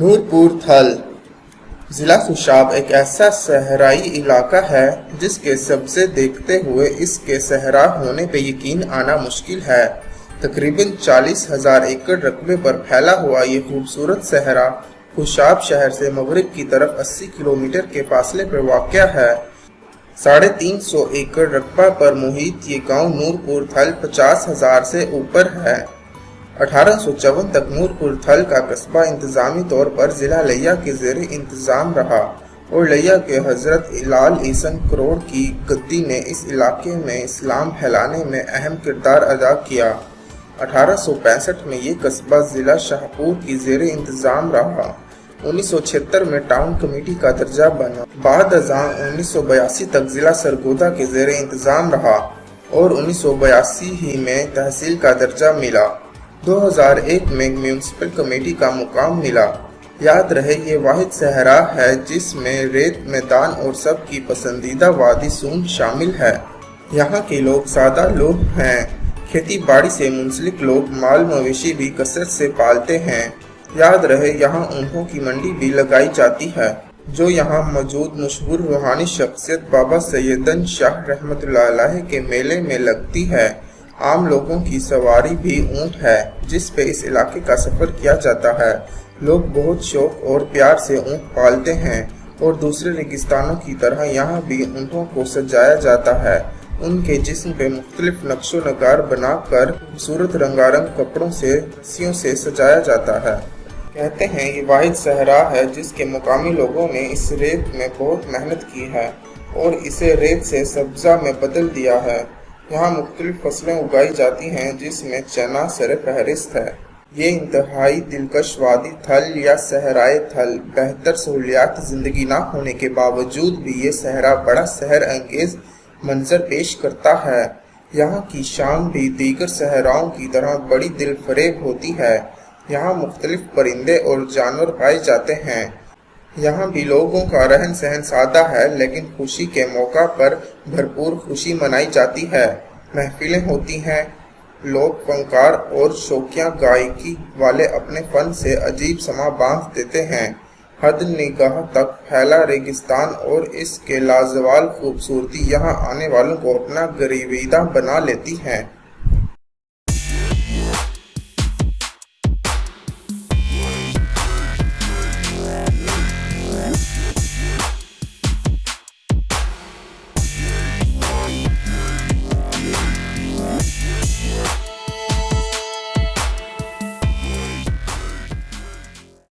نورپور تھل ضلع خوشاب ایک ایسا صحرائی علاقہ ہے جس کے سبزے دیکھتے ہوئے اس کے صحرا ہونے پہ یقین آنا مشکل ہے۔ تقریباً 40,000 ایکڑ رقبے پر پھیلا ہوا یہ خوبصورت صحرا خوشاب شہر سے مغرب کی طرف 80 کلومیٹر کے فاصلے پر واقع ہے۔ 350 ایکڑ رقبہ پر محیط یہ گاؤں نورپور تھل 50,000 سے اوپر ہے۔ 1854 تک نورپور تھل کا قصبہ انتظامی طور پر ضلع لیا کے زیر انتظام رہا اور لیا کے حضرت لال عیسن کروڑ کی گدی نے اس علاقے میں اسلام پھیلانے میں اہم کردار ادا کیا۔ 1865 میں یہ قصبہ ضلع شاہپور کی زیر انتظام رہا۔ 1976 میں ٹاؤن کمیٹی کا درجہ بنا۔ بعد ازاں 1982 تک ضلع سرگودا کے زیر انتظام رہا اور 1982 ہی میں تحصیل کا درجہ ملا۔ 2001 میں میونسپل کمیٹی کا مقام ملا۔ یاد رہے یہ واحد صحرا ہے جس میں ریت میدان اور سب کی پسندیدہ وادی سون شامل ہے۔ یہاں کے لوگ سادہ لوگ ہیں۔ کھیتی باڑی سے منسلک لوگ مال مویشی بھی کثرت سے پالتے ہیں۔ یاد رہے یہاں اونٹوں کی منڈی بھی لگائی جاتی ہے جو یہاں موجود مشہور روحانی شخصیت بابا سیدن شاہ رحمۃ اللہ علیہ کے میلے میں لگتی ہے۔ عام لوگوں کی سواری بھی اونٹ ہے جس پہ اس علاقے کا سفر کیا جاتا ہے۔ لوگ بہت شوق اور پیار سے اونٹ پالتے ہیں اور دوسرے ریگستانوں کی طرح یہاں بھی اونٹوں کو سجایا جاتا ہے۔ ان کے جسم پہ مختلف نقش و نگار بنا کر خوبصورت رنگارنگ کپڑوں سے رسیوں سے سجایا جاتا ہے۔ کہتے ہیں یہ واحد صحرا ہے جس کے مقامی لوگوں نے اس ریت میں بہت محنت کی ہے اور اسے ریت سے سبزہ میں بدل دیا ہے۔ یہاں مختلف فصلیں اگائی جاتی ہیں جس میں چنا سر فہرست ہے۔ یہ انتہائی دلکش وادی تھل یا صحرائے تھل بہتر سہولیات زندگی نہ ہونے کے باوجود بھی یہ صحرا بڑا سحر انگیز منظر پیش کرتا ہے۔ یہاں کی شام بھی دیگر صحراؤں کی طرح بڑی دل فریب ہوتی ہے۔ یہاں مختلف پرندے اور جانور پائے جاتے ہیں۔ یہاں بھی لوگوں کا رہن سہن سادہ ہے لیکن خوشی کے موقع پر بھرپور خوشی منائی جاتی ہے۔ محفلیں ہوتی ہیں۔ لوگ فنکار اور شوقیہ گائکی والے اپنے فن سے عجیب سما باندھ دیتے ہیں۔ حد نگاہ تک پھیلا ریگستان اور اس کے لازوال خوبصورتی یہاں آنے والوں کو اپنا گرویدہ بنا لیتی ہیں۔